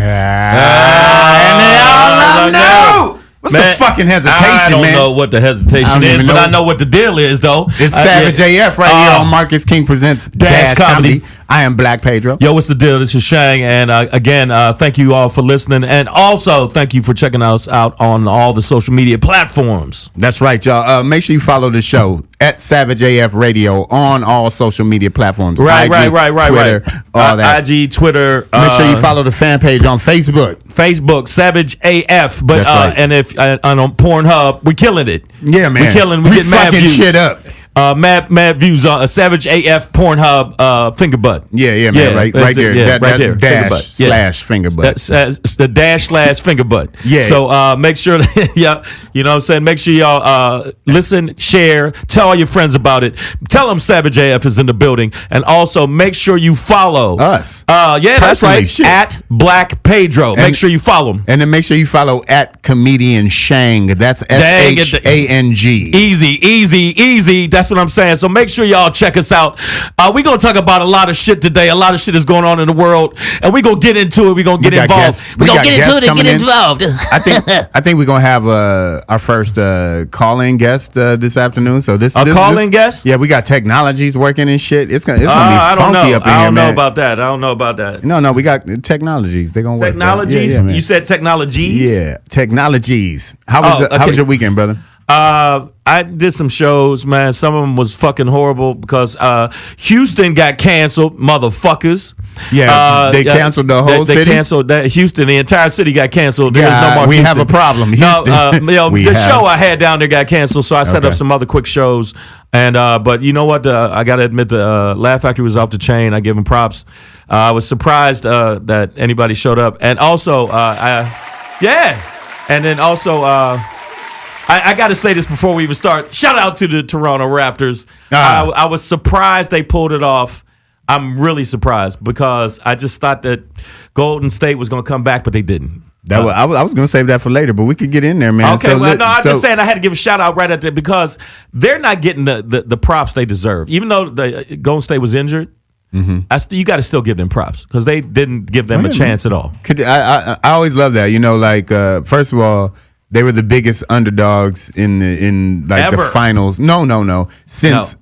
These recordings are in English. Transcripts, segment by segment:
And they all know. What's the fucking hesitation, man? I don't know what the hesitation is, but I know what the deal is, though. It's Savage AF right here on Marcus King Presents Dash Comedy. I am Black Pedro. Yo, what's the deal? This is Shang, and again, thank you all for listening, and also thank you for checking us out on all the social media platforms. That's right, y'all. Make sure you follow the show at Savage AF Radio on all social media platforms. Right, IG, Twitter, all that. IG, Twitter. Make sure you follow the fan page on Facebook. Facebook, Savage AF. But right. And if on Pornhub, we're killing it. Yeah, man. We're killing. We get mad views. Shit up. Mad views on Savage AF Pornhub finger butt. Yeah, man. Right there. Yeah, right there. Dash slash finger butt. That's the dash slash finger butt. Yeah. So make sure, you know what I'm saying? Make sure y'all listen, share, tell all your friends about it. Tell them Savage AF is in the building. And also make sure you follow us. That's right. Shit. At Black Pedro. Make sure you follow him. And then make sure you follow at Comedian Shang. That's SHANG. Easy. That's what I'm saying. So make sure y'all check us out. We're going to talk about a lot of shit today. A lot of shit is going on in the world. And we're going to get into it. We're going to get involved. We're going to get into it and get involved. I think we're going to have our first call-in guest this afternoon. So this call-in guest? Yeah, we got technologies working and shit. It's gonna be funky up in here, man. I don't know about that. No, we got technologies. They're going to work. Technologies? Yeah, you said technologies? Yeah, technologies. How was your weekend, brother? I did some shows, man. Some of them was fucking horrible because Houston got canceled, motherfuckers. Yeah, they canceled the whole city. They canceled that Houston. The entire city got canceled. There's no more. We Houston. have a problem, Houston. The show I had down there got canceled, so I set up some other quick shows. And but you know what? I gotta admit, the Laugh Factory was off the chain. I give them props. I was surprised that anybody showed up, and also, and then also. I got to say this before we even start. Shout out to the Toronto Raptors. I was surprised they pulled it off. I'm really surprised because I just thought that Golden State was going to come back, but they didn't. I was going to save that for later, but we could get in there, man. Okay, I'm just saying I had to give a shout out right at there because they're not getting the props they deserve. Even though the Golden State was injured, you got to still give them props because they didn't give them a chance at all. I always love that. You know, like, first of all, they were the biggest underdogs in the finals. No. Since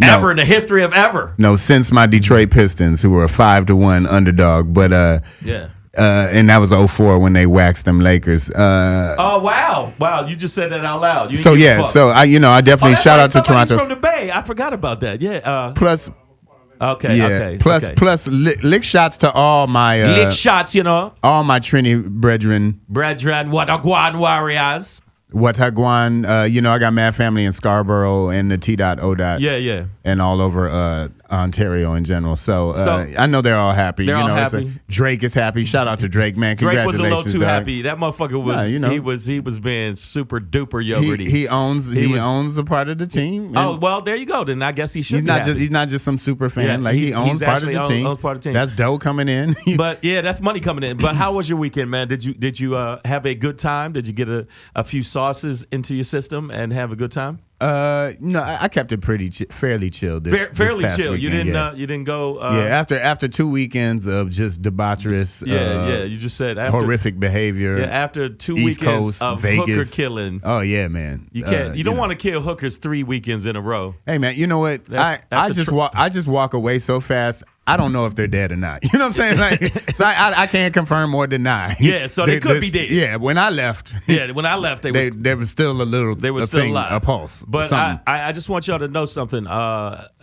ever in the history of ever. No, since my Detroit Pistons, who were a 5-1 underdog. But and that was 2004 when they waxed them Lakers. Oh wow! You just said that out loud. I definitely shout out to Toronto. From the Bay. I forgot about that. Yeah. Plus. Okay. Plus, lick shots to all my lick shots, all my Trini brethren, Watagwan warriors. Watagwan, I got mad family in Scarborough and the T.O. Yeah. And all over Ontario in general. So I know they're all happy. They're all happy. Drake is happy. Shout out to Drake, man. Drake was Congratulations. a little too happy. That motherfucker was he was being super duper yogurty. He owns a part of the team. Oh, well, there you go. Then I guess he should. He's not just some super fan. He owns part of the team. Owns part of the team. That's dough coming in. But yeah, that's money coming in. But how was your weekend, man? Did you have a good time? Did you get a few sauces into your system and have a good time? No, I kept it fairly chill. Fairly this chill. Weekend, you didn't go. After 2 weekends of just debaucherous. You just said horrific behavior. Yeah, after 2 East weekends Coast, of Vegas. hooker killing. Oh yeah, man. You can't. You don't want to kill hookers 3 weekends in a row. Hey man, you know what? I just walk away so fast. I don't know if they're dead or not. You know what I'm saying? So I can't confirm or deny. Yeah, so they could be dead. Yeah, when I left. Yeah, when I left, there was still a little. They were still alive. A pulse. But I just want y'all to know something.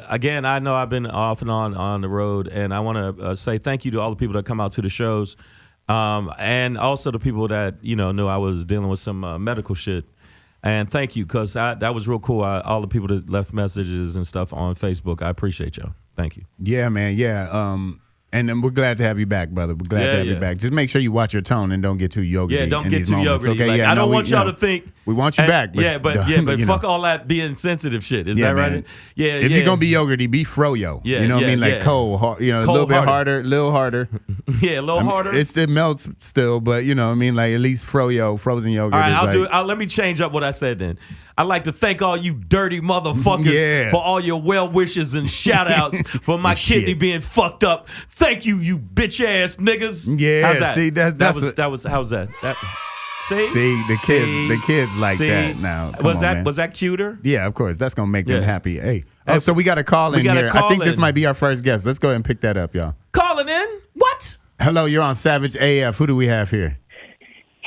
Again, I know I've been off and on the road, and I want to say thank you to all the people that come out to the shows, and also the people that knew I was dealing with some medical shit. And thank you, because that was real cool. All the people that left messages and stuff on Facebook, I appreciate y'all. Thank you. Yeah, man. Yeah. And we're glad to have you back, brother. We're glad to have you back. Just make sure you watch your tone and don't get too yogurty. Yeah, don't get too yogurty. Okay? I don't want y'all to think we want you back. But fuck all that being sensitive shit. Is that right? Man. Yeah. If you're gonna be yogurty, be froyo. Yeah, you know what I mean? Like cold, a little bit harder, little harder. Yeah, a little harder. It melts still, but you know, I mean, like at least frozen yogurt. All right, is I'll like, do it. Let me change up what I said then. I'd like to thank all you dirty motherfuckers for all your well wishes and shout outs for my kidney being fucked up. Thank you, you bitch ass niggas. Yeah, how's that? See, how's that? See, the kids like that now. Was that cuter? Yeah, of course. That's gonna make them happy. Hey. Oh, so we got a call in here. I think this might be our first guest. Let's go ahead and pick that up, y'all. Calling in? What? Hello, you're on Savage AF. Who do we have here?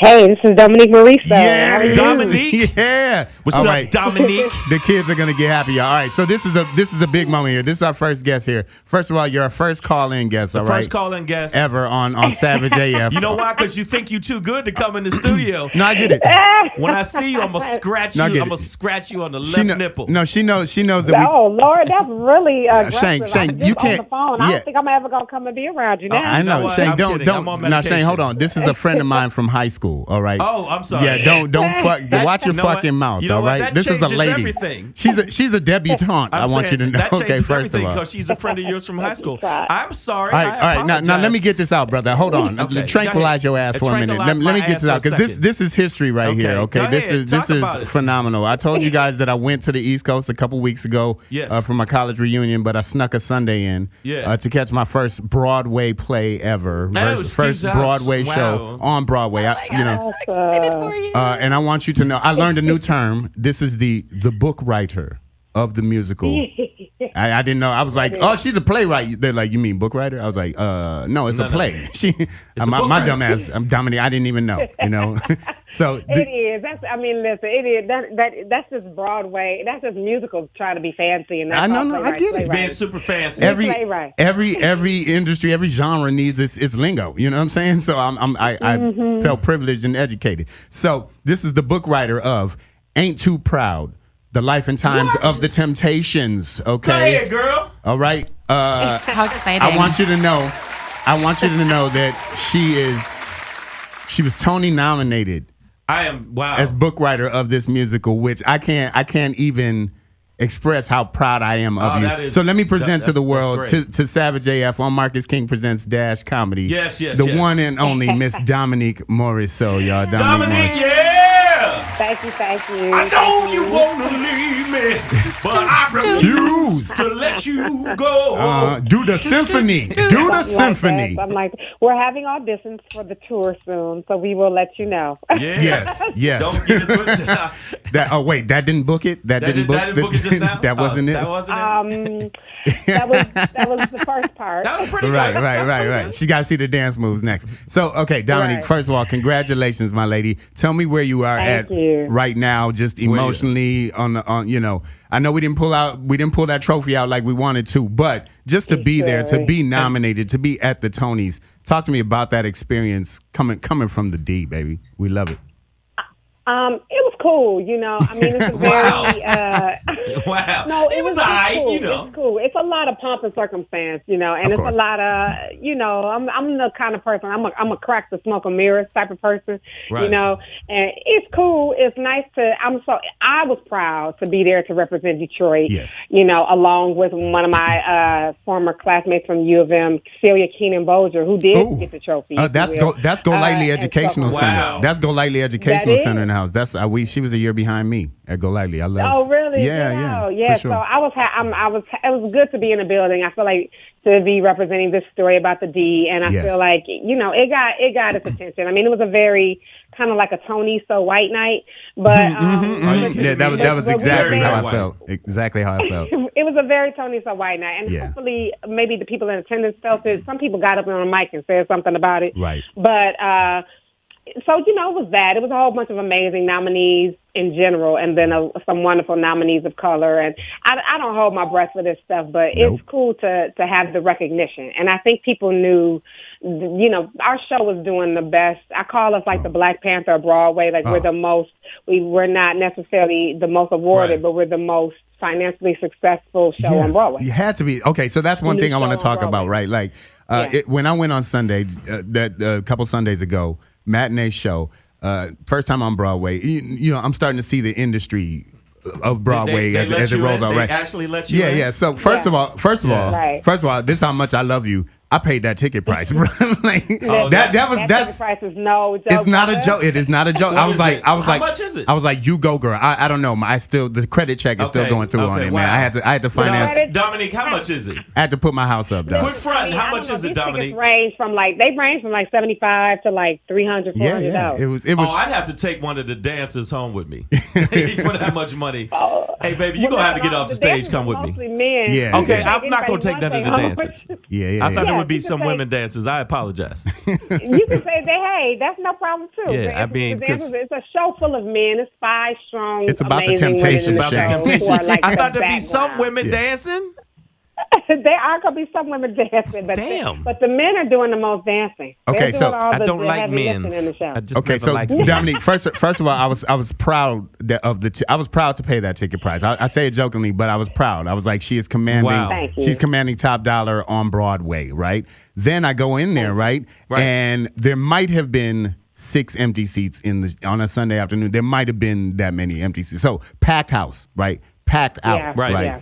Hey, this is Dominique Morisseau. Yeah, Dominique. Yeah. What's up, Dominique? The kids are gonna get happy, y'all. All right, so this is a big moment here. This is our first guest here. First of all, you're our first call-in guest. All right, first call-in guest ever on Savage AF. You know why? Because you think you too good to come in the studio. No, I get it. When I see you, I'm gonna scratch you. I'm gonna scratch you on the left nipple. No, she knows that. Oh Lord, that's really aggressive. Shane, you can't. On the phone. I don't think I'm ever gonna come and be around you now. I know, no, Shane. Don't. No, Shane, hold on. This is a friend of mine from high school. All right. Oh, I'm sorry. Yeah, don't watch your fucking mouth. You know all right. That this is a lady. Everything. She's a debutante. I want you to know. That changes first of all, because she's a friend of yours from high school. I'm sorry. All right. Now let me get this out, brother. Hold on. Okay, tranquilize your ass for a minute. Let me get this out because this is history right here. Okay. This is phenomenal. I told you guys that I went to the East Coast a couple weeks ago for my college reunion, but I snuck a Sunday in to catch my first Broadway play ever. First Broadway show on Broadway. I'm so excited for you. And I want you to know, I learned a new term. This is the book writer of the musical. I didn't know. I was like, oh, she's a playwright. They're like, you mean book writer? I was like, no, it's a play. My dumb ass, I'm Dominique. I didn't even know. You know, so it is. Listen, it is. That's just Broadway. That's just musicals trying to be fancy, and that's I get it. Being super fancy. Every industry, every genre needs its lingo. You know what I'm saying? So I felt privileged and educated. So this is the book writer of "Ain't Too Proud." The life and times of the Temptations. Okay, go ahead, girl. All right. How exciting! I want you to know that she was Tony nominated. I am as book writer of this musical, which I can't even express how proud I am of you. So let me present to the world, to Savage AF on Marcus King Presents Dash Comedy. Yes. The one and only Miss Dominique Morisseau, y'all. Dominique, Thank you. I know you want to leave me, but I refuse to let you go. Do the symphony. Do the symphony. I'm like, we're having auditions for the tour soon, so we will let you know. Yes. Don't get it twisted. Wait, that didn't book it? That didn't book it just now? That wasn't it? That wasn't it? That was the first part. That was pretty good. Right. She got to see the dance moves next. So, okay, Dominique, first of all, congratulations, my lady. Tell me where you are at right now, just emotionally on you know. I know we didn't pull that trophy out like we wanted to, but just to be there, to be nominated, to be at the Tonys. Talk to me about that experience coming from the D, baby. We love it. It was cool, you know. I mean, it's a very wow. No, it was alright, cool. you know. It's cool. It's a lot of pomp and circumstance, you know, and it's a lot of, you know. I'm the kind of person. I'm a crack the smoke and mirrors type of person, you know. And it's cool. It's nice to. I was proud to be there to represent Detroit. Yes. You know, along with one of my former classmates from U of M, Celia Keenan-Bolger, who did get the trophy. That's Golightly Educational Center. That's Golightly Educational Center in the house. She was a year behind me at Golightly. I love. Oh, really? Yeah. Sure. So it was good to be in the building. I feel like to be representing this story about the D, and I feel like, you know, it got its attention. I mean, it was a very kind of like a Tony So White night, but that was exactly how I felt. Exactly how I felt. It was a very Tony So White night, and hopefully maybe the people in attendance felt it. Some people got up on the mic and said something about it, right? But so, you know, it was that. It was a whole bunch of amazing nominees in general, and then some wonderful nominees of color. And I don't hold my breath for this stuff, but it's cool to have the recognition. And I think people knew, you know, our show was doing the best. I call us like the Black Panther of Broadway. Like we're not necessarily the most awarded, but we're the most financially successful show on Broadway. You had to be. Okay, so that's one thing I want to talk about, right? Like when I went on Sunday, a couple Sundays ago, matinee show, first time on Broadway. You know, I'm starting to see the industry of Broadway as it rolls out. Right? They actually let you in? Yeah. So first of all, this is how much I love you. I paid that ticket price, bro. Like, that ticket price is no joke. It's not a joke. It is not a joke. I was like, how much is it? I was like, you go, girl. I don't know. The credit check is still going through on it, man. I had to finance. Dominique, how much is it? I had to put my house up, though. Quit front. How much is it, Dominique? Range from like $75 to like $300, $400. Yeah. It was. Oh, I'd have to take one of the dancers home with me for that much money. Hey, baby, you're gonna have to get off the stage. Come with me. Men. Yeah. Okay, I'm not gonna take none of the dancers. Yeah. I thought there would be some women dancers. I apologize. You can say that. Hey, that's no problem too. Yeah, I mean, it's a show full of men. It's 5 strong. It's about the temptation. I thought there'd be some women dancing. There are gonna be some women dancing, but the men are doing the most dancing. Okay, so I don't like men. Okay, so Dominique, first of all, I was proud I was proud to pay that ticket price. I say it jokingly, but I was proud. I was like, she is commanding. Wow. She's commanding top dollar on Broadway, right? Then I go in there, right? And there might have been 6 empty seats on a Sunday afternoon. There might have been that many empty seats. So packed house, right? Packed out, right? Yeah.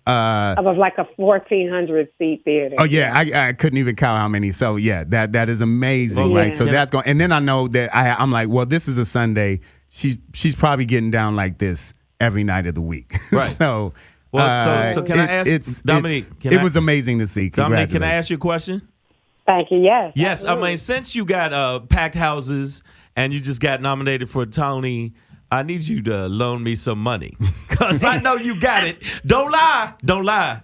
It was like a 1,400 seat theater. Oh yeah, I couldn't even count how many. So yeah, that is amazing, right? So that's going. And then I know that I'm like, well, this is a Sunday. She's probably getting down like this every night of the week. Right. So so can I ask Dominique? It was amazing to see. Dominique, can I ask you a question? Thank you. Yes. Yes. Absolutely. I mean, since you got packed houses and you just got nominated for a Tony, I need you to loan me some money because I know you got it. Don't lie.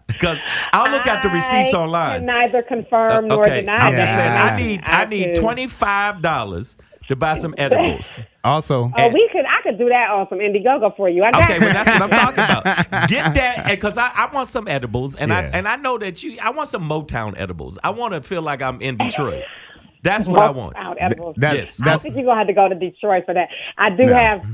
Because I'll look at the receipts online. I can neither confirm nor deny. I'm just saying I need $25 to buy some edibles. Also, I could do that on some Indiegogo for you. Well, that's what I'm talking about. Get that because I want some edibles, and I know that I want some Motown edibles. I want to feel like I'm in Detroit. That's what I want. Yes. I think you're going to have to go to Detroit for that. I do have,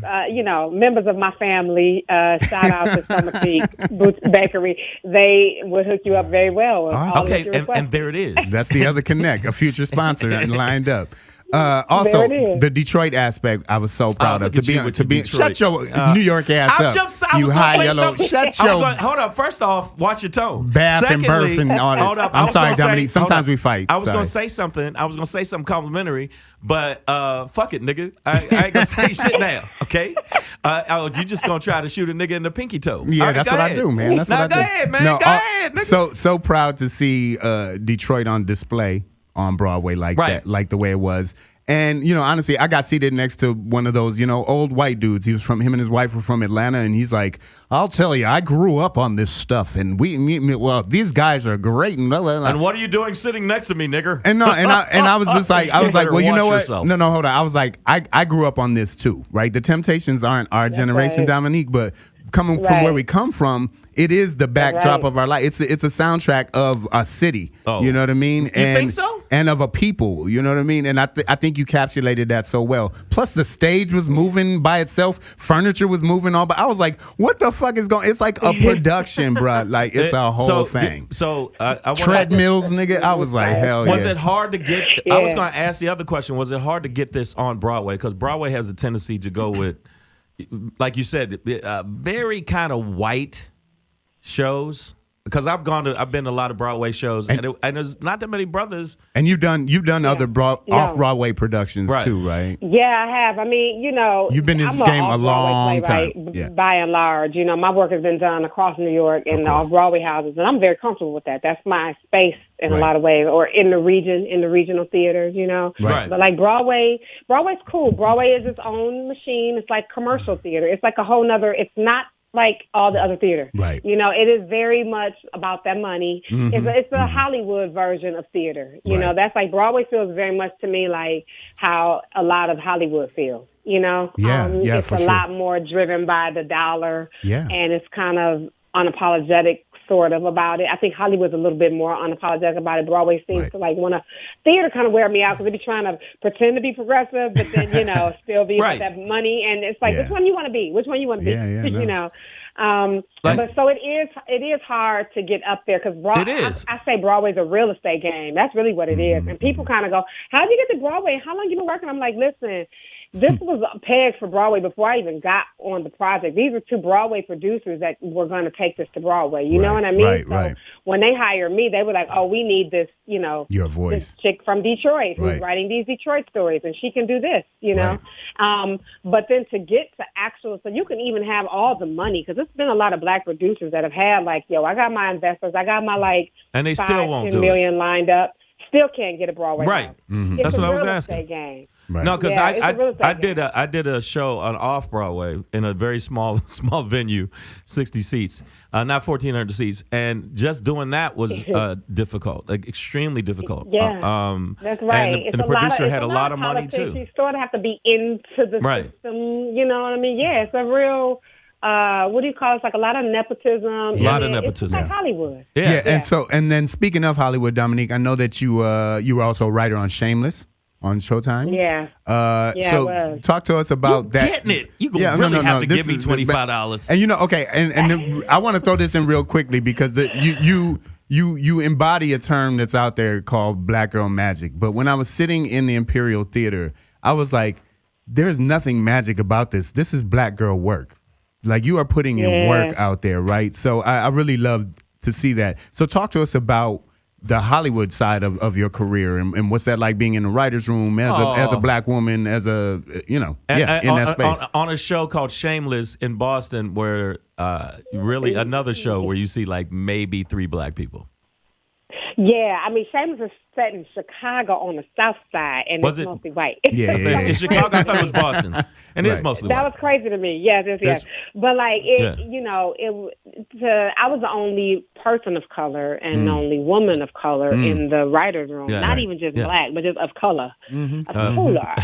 members of my family, shout out to Summer Peak Boots Bakery. They would hook you up very well. Awesome. Okay, and there it is. That's the other connect, a future sponsor lined up. Also, the Detroit aspect, I was so proud of. To be shut your New York ass up. You high yellow. Shut your. Hold up. First off, watch your tone. Bath and birth and all that. Hold up. I'm sorry, Dominique. Sometimes we fight. I was gonna say something. I was gonna say something complimentary, but fuck it, nigga. I ain't gonna say shit now. Okay. You just gonna try to shoot a nigga in the pinky toe? Yeah, that's what I do, man. That's what I do. Go ahead, man. Go ahead, nigga. So proud to see Detroit on display on Broadway like that, like the way it was. And, honestly, I got seated next to one of those, old white dudes. Him and his wife were from Atlanta, and he's like, I'll tell you, I grew up on this stuff, and these guys are great. And what are you doing sitting next to me, nigger? And I was just like, well, you know what? Yourself. No, hold on. I was like, I grew up on this too, right? The Temptations aren't our generation, right. Dominique, but coming from where we come from, it is the backdrop of our life. It's a soundtrack of a city. Oh. You know what I mean? You think so? And of a people. You know what I mean? And I think you encapsulated that so well. Plus, the stage was moving by itself. Furniture was moving all. But I was like, what the fuck is going? It's like a production, bro. Like it's a whole thing. Treadmills, nigga. I was like, hell yeah. Was it hard to get? I was going to ask the other question. Was it hard to get this on Broadway? Because Broadway has a tendency to go with, like you said, very kind of white shows. Because I've been to a lot of Broadway shows, and there's not that many brothers. And you've done other off Broadway productions too, right? Yeah, I have. I mean, you've been in this game a long time. By and large, my work has been done across New York in the off Broadway houses, and I'm very comfortable with that. That's my space in a lot of ways, or in the regional theaters, Right. But like Broadway's cool. Broadway is its own machine. It's like commercial theater. It's like a whole nother. It's not like all the other theater. Right. It is very much about that money. Mm-hmm. It's a Hollywood version of theater. That's like Broadway feels very much to me like how a lot of Hollywood feels. It's a lot more driven by the dollar. Yeah. And it's kind of unapologetic sort of about it. I think Hollywood's a little bit more unapologetic about it. Broadway seems to like want to theater kind of wear me out because they be trying to pretend to be progressive, but then still be with that money. And it's like, which one you want to be? Which one you want to be? Yeah, But so it is hard to get up there because I say Broadway's a real estate game. That's really what it is. And people kind of go, "How'd you get to Broadway? How long you been working?" I'm like, listen. This was pegged for Broadway before I even got on the project. These are two Broadway producers that were going to take this to Broadway. You know what I mean? Right. when they hire me, they were like, oh, we need this, your voice, this chick from Detroit who's writing these Detroit stories, and she can do this, But then to get to actual, so you can even have all the money, because there's been a lot of Black producers that have had like, I got my investors, I got my and they still won't do 10 million lined up. Still can't get a Broadway. Right. Mm-hmm. That's what I was asking. Game. Right. No, because I did a show on off Broadway in a very small venue, 60 seats, not 1,400 seats, and just doing that was difficult, like extremely difficult. Yeah, that's right. And the producer had a lot of money too. You sort of have to be into the system. You know what I mean? Yeah, it's a real. What do you call it? It's like a lot of nepotism. A lot of nepotism. It's like Hollywood. Yeah. And then speaking of Hollywood, Dominique, I know that you were also a writer on Shameless on Showtime. Yeah. So talk to us about that. Getting it. You gonna really have to give me $25. And okay, and I want to throw this in real quickly because you embody a term that's out there called Black Girl Magic. But when I was sitting in the Imperial Theater, I was like, there's nothing magic about this. This is Black girl work. Like, you are putting in work out there, right? So I really love to see that. So talk to us about the Hollywood side of your career and what's that like being in the writer's room as a Black woman, as a, in that space. On a show called Shameless in Boston, where really another show where you see like maybe 3 Black people. Yeah, I mean, Shameless is set in Chicago on the South Side, and it's mostly white. Yeah. In Chicago, I thought it was Boston, and it's mostly white. That was crazy to me. Yes. But like, I was the only person of color and the only woman of color in the writers' room. Not even just Black, but just of color, of color.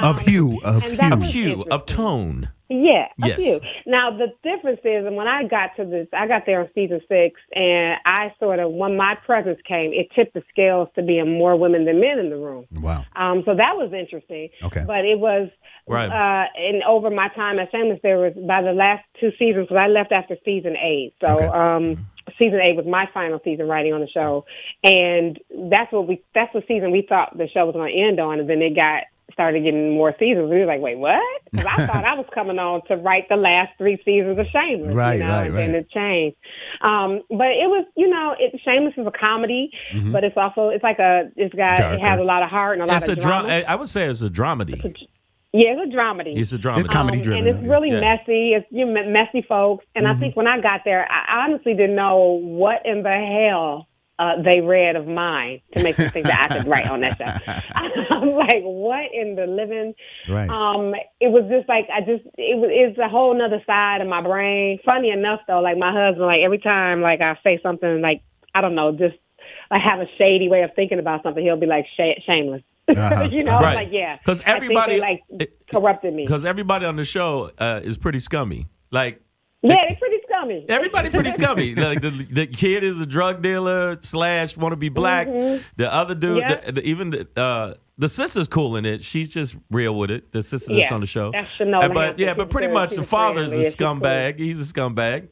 Of hue, of tone. Yeah, a few. Now, the difference is, and when I got there on season 6, and I sort of, when my presence came, it tipped the scales to being more women than men in the room. Wow. So that was interesting. Okay. But it was, and over my time at Shameless, there was, by the last 2 seasons, because I left after season 8. So, season 8 was my final season writing on the show. And that's the season we thought the show was going to end on, and then it started getting more seasons. We were like, wait, what? Because I thought I was coming on to write the last 3 seasons of Shameless. Right. And it changed. But it was, Shameless is a comedy, but it's also, it has a lot of heart and a lot of drama. I would say it's a dramedy. It's a dramedy. It's a dramedy. It's comedy driven. And it's really messy. It's messy folks. And I think when I got there, I honestly didn't know what in the hell they read of mine to make me think that I could write on that show. I'm like, what in the living? Right. It was just like, it's a whole nother side of my brain. Funny enough, though, like my husband, like every time like I say something like, I don't know, just I have a shady way of thinking about something, he'll be like, shameless. Right. Like, yeah. Because everybody corrupted me. Because everybody on the show is pretty scummy. Like, yeah, they're pretty scummy. Everybody pretty scummy. Like the kid is a drug dealer / want to be Black. The other dude, the sister's cool in it. She's just real with it. The sister that's on the show. That's Shanola but pretty much the father's a scumbag. Cool. He's a scumbag.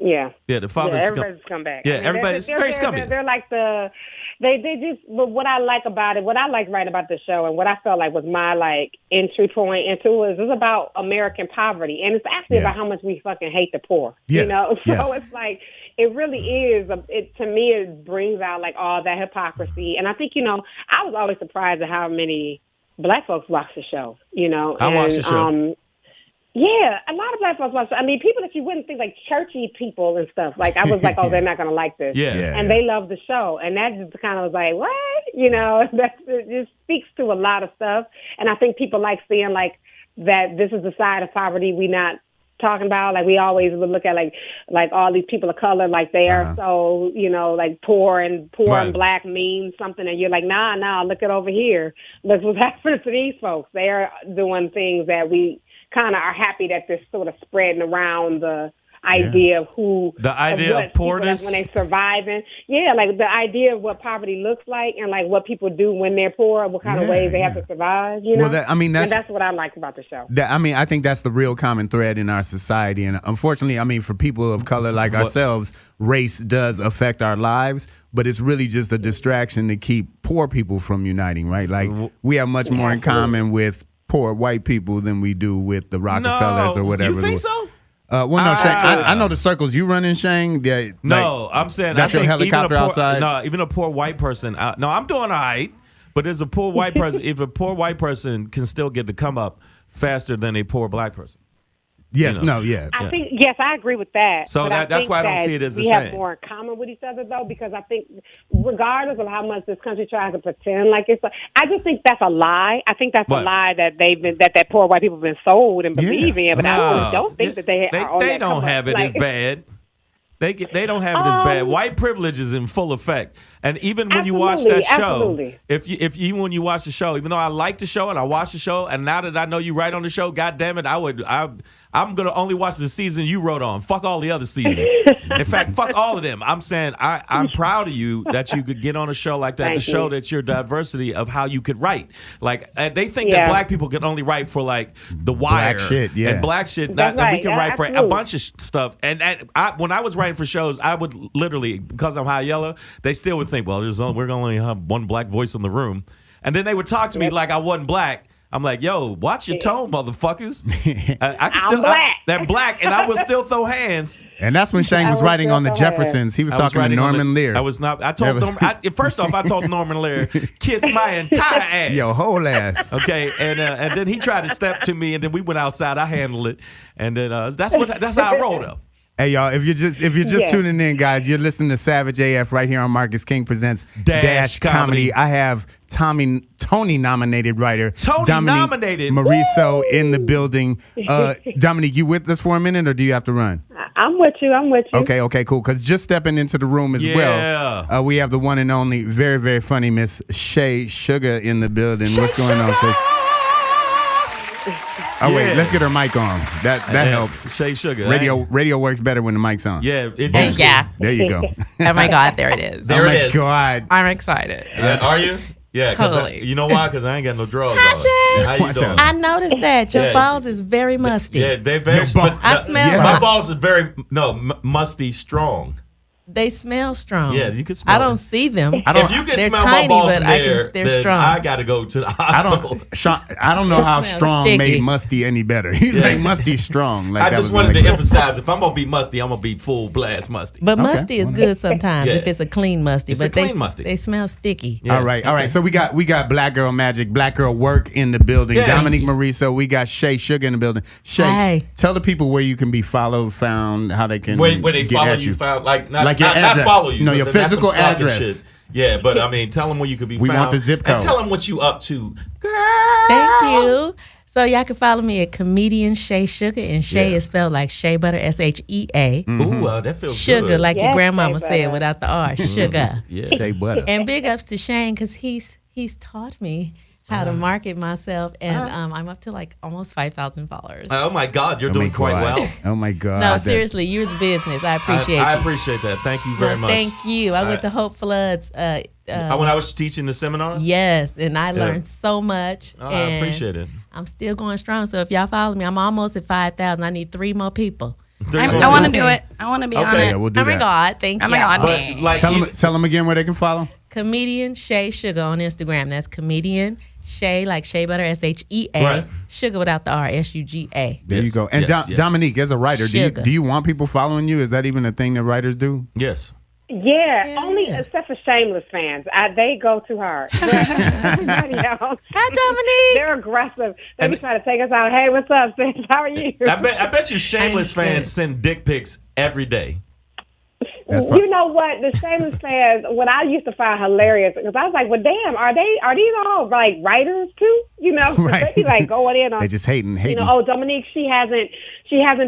Yeah. Yeah, the father's everybody's a scumbag. Yeah, everybody's very scummy. They're like they just, but what I like about it, what I like right about the show, and what I felt like was my like entry point into it, is about American poverty, and it's actually about how much we fucking hate the poor. Yes. So it's like it really is. To me, it brings out like all that hypocrisy, and I think I was always surprised at how many Black folks watch the show. I watch the show. Yeah, a lot of Black folks watch. I mean, people that you wouldn't think, like churchy people and stuff. Like, I was like, oh, they're not going to like this. And they love the show. And that just kind of was like, what? It just speaks to a lot of stuff. And I think people like seeing, like, that this is the side of poverty we not talking about. Like, we always would look at, like all these people of color, like they are so, like poor and Black means something. And you're like, nah, look it over here. Look what's happening to these folks. They are doing things that we kind of are happy that they're sort of spreading around the idea of poorness when they're surviving. Yeah, like the idea of what poverty looks like and like what people do when they're poor, what kind of ways they have to survive. Well, that's what I like about the show. I think that's the real common thread in our society, and unfortunately, for people of color like ourselves, race does affect our lives. But it's really just a distraction to keep poor people from uniting, right? Like we have much more in common with poor white people than we do with the Rockefellers or whatever. You think so? Well, no, Shang, I know the circles you run in, Shang. Yeah, no, I'm saying that's I your think helicopter even a poor, outside. No, even a poor white person. No, I'm doing all right. But there's a poor white person. If a poor white person can still get to come up faster than a poor black person. Yes, You know. no, yeah. I think yes, I agree with that. So but that's why I don't see it as the we same. have more in common with each other though, because I think regardless of how much this country tries to pretend like it's, I just think that's a lie. I think that's a lie that that poor white people have been sold and believe in. But I really don't think that they are on They that don't come have up. it as bad. They don't have it as bad. White privilege is in full effect, and even when you watch that show, if even when you watch the show, even though I like the show and I watch the show, and now that I know you write on the show, God damn it, I'm gonna only watch the season you wrote on. Fuck all the other seasons. In fact, fuck all of them. I'm saying I'm proud of you that you could get on a show like that to show that your diversity of how you could write. Like they think that black people can only write for like The Wire and black shit. And we can write for a bunch of stuff. And when I was writing for shows, I would literally, because I'm high yellow, they still would think, well, we're gonna only have one black voice in the room, and then they would talk to me like I wasn't black. I'm like, yo, watch your tone, motherfuckers. I can still that black, and I would still throw hands. And that's when Shang was writing on the Jeffersons. He was talking to Norman Lear. I was not. I told first off, I told Norman Lear, kiss my entire ass, yo, whole ass. Okay, and then he tried to step to me, and then we went outside. I handled it, and then that's how I roll though. Hey y'all, if you're just tuning in, guys, you're listening to Savage AF right here on Marcus King Presents Dash Comedy. I have Tony nominated writer Dominique Morisseau in the building. Dominique, you with us for a minute, or do you have to run? I'm with you. Okay, cool. Because just stepping into the room as well, we have the one and only, very, very funny Miss Shea Sugar in the building. What's going on, Shea? Oh wait, let's get her mic on. That helps. Shea Sugar. Radio works better when the mic's on. Yeah, it does. Yeah. There you go. Oh my God, there it is. There it is. Oh my God. I'm excited. Are you? Yeah, totally. You know why? Because I ain't got no drawers Hi, on. Shay. How you doing? I noticed that your balls is very musty. Yeah, they're very. I smell. My balls are very musty strong. They smell strong. Yeah, you can smell. I don't see them. If you can smell tiny, my balls from they're then strong. I got to go to the hospital. I don't know how strong sticky. made musty any better. He's like musty strong. Like I just wanted to emphasize, if I'm gonna be musty, I'm gonna be full blast musty. But musty is good sometimes if it's a clean musty. It's but a clean musty. They smell sticky. Yeah. All right. So we got Black Girl Magic, Black Girl Work in the building. Yeah. Dominique Morisseau. We got Shea Sugar in the building. Shea, tell the people where you can be followed, found, how they can where they get follow at you, found like not your address. Not follow you. No, your physical address. Shit. Yeah, but I mean, tell them where you could be we found. We want the zip code. And tell them what you up to, girl. Thank you. So y'all can follow me at comedian Shea Sugar, and Shea is spelled like shea butter, SHEA. Ooh, that feels Sugar, good. like your grandmama said without the R. Sugar. Yeah, shea butter. And big ups to Shane because he's taught me how to market myself, and I'm up to like almost 5,000 followers. Oh my God, you're doing quite well. Oh my God. No, seriously, you're the business. I appreciate you. I appreciate that. Thank you very much. Thank you. I went to Hope Floods. When I was teaching the seminar? Yes, and I learned so much. Oh, I appreciate it. I'm still going strong. So if y'all follow me, I'm almost at 5,000. I need 3 more people. I want to do it. I want to be on it. Yeah, we'll do oh my that. God, thank you. Oh my God, like, tell them again where they can follow. Comedian Shea Sugar on Instagram. That's comedian Shea, like shea butter, SHEA. Right. Sugar without the R, SUGA. There you go. And Dominique, as a writer, do you want people following you? Is that even a thing that writers do? Yes. Yeah, only except for Shameless fans. They go too hard. Everybody else. Hi, Dominique. They're aggressive. They be trying to take us out. Hey, what's up, sis? How are you? I bet you Shameless fans send dick pics every day. You know what? The Shameless fans, what I used to find hilarious, because I was like, well, damn, are these all like writers too? You know, right. They be like going in on. They just hating. You know, Dominique, she hasn't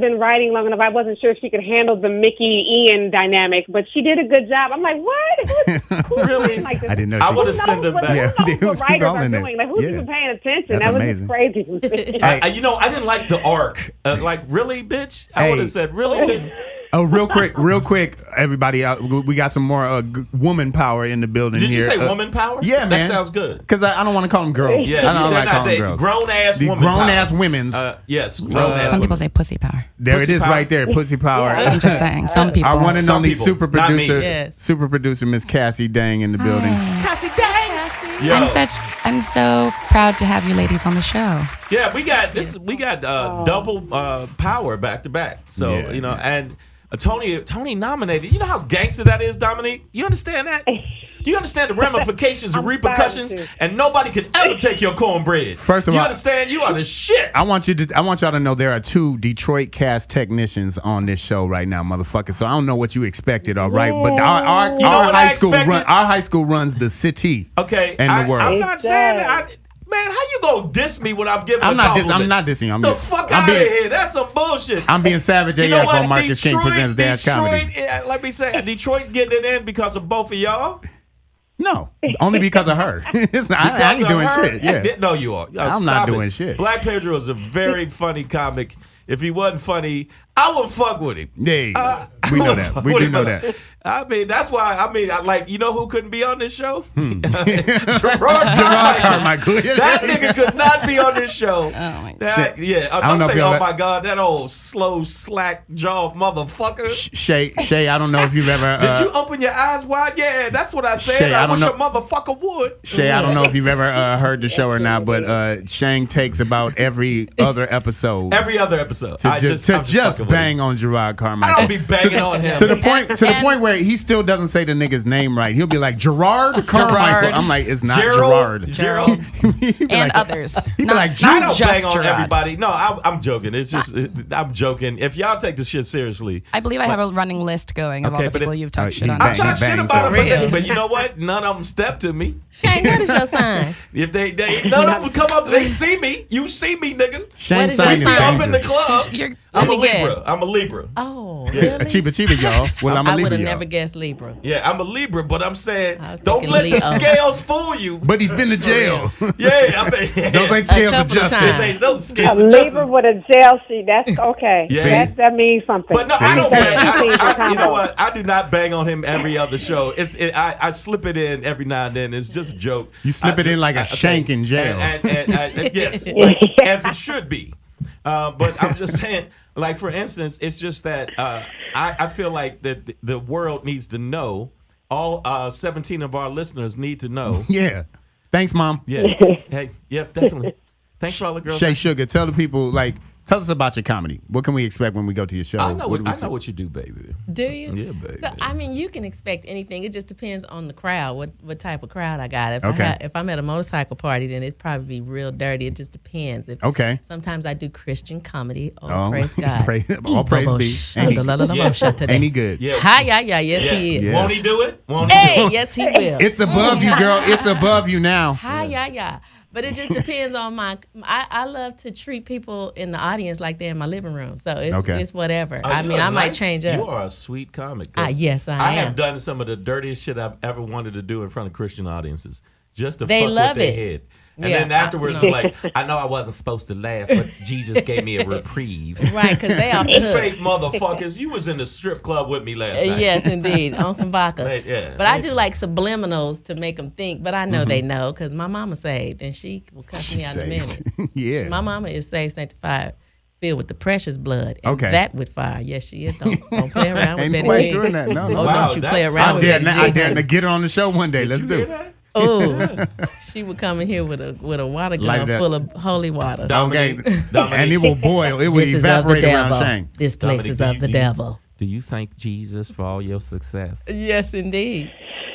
been writing long enough. I wasn't sure if she could handle the Mickey Ian dynamic, but she did a good job. I'm like, what? Who's Really? like this? I didn't know. I would have sent them back. Yeah, who knows what writers are doing? Like, who's even paying attention? That's that was amazing. just crazy to me. I didn't like the arc. Like, really, bitch? I would have said, really, bitch? Oh, real quick, everybody! We got some more woman power in the building. Did here. you say woman power? Yeah, man. That sounds good. Because I don't want to call them girls. Yeah, I don't like calling them girls. Grown ass women. Grown ass women's. Yes, grown ass. Some people say pussy power. There it is, right there, pussy power. Yeah. I'm just saying, some people. Our one and only people, super producer, Miss Cassie Dang in the building. Cassie Dang. Yo. I'm so proud to have you ladies on the show. Yeah, we got this. We got double power back to back. So and Tony nominated. You know how gangster that is, Dominique? You understand that? Do you understand the ramifications and repercussions? And nobody can ever take your cornbread. First of all, you understand? You are the shit. I want y'all to know there are 2 Detroit cast technicians on this show right now, motherfucker. So I don't know what you expected, all right? But our high school runs the city. Okay, and the world. I'm not saying that. Man, how you gonna diss me when I'm giving a compliment? I'm not dissing you. The fuck out of here. That's some bullshit. I'm being savage AF on Marcus King Presents Dash Comedy. Let me say, Detroit getting it in because of both of y'all? No, only because of her. It's not, I ain't doing shit. Yeah. No, you are. I'm not doing shit. Black Pedro is a very funny comic. If he wasn't funny, I wouldn't fuck with him. Yeah, we know that. We do know that. I mean, that's why. You know who couldn't be on this show? Gerard Carmichael. That nigga could not be on this show. Oh my God. I'm saying, oh my God, that old slow slack jaw motherfucker. Shay, I don't know if you've ever. Did you open your eyes wide? Yeah, that's what I said. Shay, I wish a motherfucker would. Shay, I don't know if you've ever heard the show or not, but Shang takes about every other episode. Every other episode. To just bang on Gerard Carmichael. I don't be banging on him. To the point where he still doesn't say the nigga's name right. He'll be like, Gerard Carmichael. I'm like, it's not Gerard. Gerald. And others. He'd be like, I don't bang on Gerard. everybody. No, I'm joking. It's just, I'm joking. If y'all take this shit seriously. I believe I have a running list going of all the people you've talked shit on. I'm talking shit about them, but you know what? None of them step to me. Shang, what is your sign? If they none of them come up, they see me. You see me, nigga. Shang sign is up in the club. I'm a Libra. I'm a Libra. Oh, yeah. really? Chiba, y'all. Well, I'm a Libra. I would have y'all. never guessed Libra. Yeah, I'm a Libra, but I'm saying don't let Leo. the scales fool you. But he's been to jail. Yeah, those ain't scales of justice. Those scales a of justice. Libra with a jail sheet. That's okay. Yeah. That means something. But no, I don't bang. You know what? I do not bang on him every other show. I slip it in every now and then. It's just a joke. You slip it in like a shank in jail. And yes, like, as it should be. But I'm just saying, like, for instance, it's just that I feel like that the world needs to know. All 17 of our listeners need to know. Yeah. Thanks, Mom. Yeah. Hey, yeah, definitely. Thanks for all the girls. Shea Sugar, tell the people, tell us about your comedy. What can we expect when we go to your show? I know what you do, baby. Do you? Yeah, baby. So, you can expect anything. It just depends on the crowd, what type of crowd I got. If I'm at a motorcycle party, then it'd probably be real dirty. It just depends. Sometimes I do Christian comedy. Praise God. All praise be. Ain't he good? Yeah. Yes, he is. Yeah. Won't he do it? Yes, he will. It's above you, girl. It's above you now. But it just depends on I love to treat people in the audience like they're in my living room. So it's whatever. I might change up. You are a sweet comic. Yes, I am. I have done some of the dirtiest shit I've ever wanted to do in front of Christian audiences. Just to they fuck love with their it. head. And then afterwards, it's like, I know I wasn't supposed to laugh, but Jesus gave me a reprieve. Right, because they off the hook. Fake motherfuckers. You was in the strip club with me last night. Yes, indeed, on some vodka. But I do like subliminals to make them think, but I know they know because my mama saved, and she will cuss me out in a minute. Yeah. My mama is saved, sanctified, filled with the precious blood. And that with fire. Yes, she is. Don't play around with Betty G. Doing that. No. Don't you play around with Betty G. I dare to get her on the show one day. Let's do it. Oh, she would come in here with a water gun full of holy water. Dominique. And it will boil. It will evaporate around Shang. This place is of the devil. Do you thank Jesus for all your success? Yes, indeed.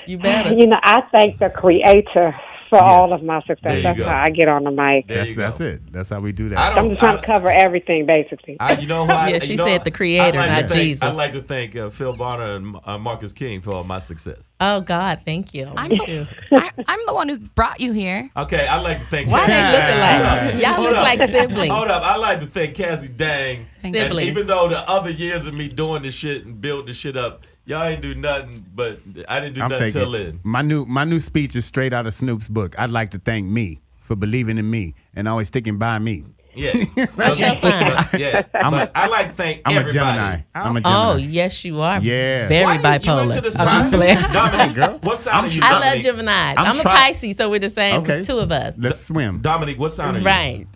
You better. I thank the Creator for all of my success. That's how I get on the mic. That's it. That's how we do that. I'm just trying to cover everything, basically. She said the Creator, not Jesus. I'd like to thank Phil Bonner and Marcus King for all my success. Oh, God, thank you. I'm the one who brought you here. Okay, I'd like to thank Why they looking like? Y'all look like siblings. Hold up. I'd like to thank Cassie Dang. Siblings. And even though the other years of me doing this shit and building this shit up, y'all ain't do nothing, but I didn't do nothing till then. My new speech is straight out of Snoop's book. I'd like to thank me for believing in me and always sticking by me. Yeah. What's your sign? Yeah. I'd like to thank everybody. I'm a Gemini. Oh, yes, you are. Yeah. Very bipolar. You went to the sign? Dominique, girl. What sign are you, I Dominique? love Gemini. I'm a Pisces, so we're the same. There's two of us. Let's swim. Dominique, what sign are you? Right.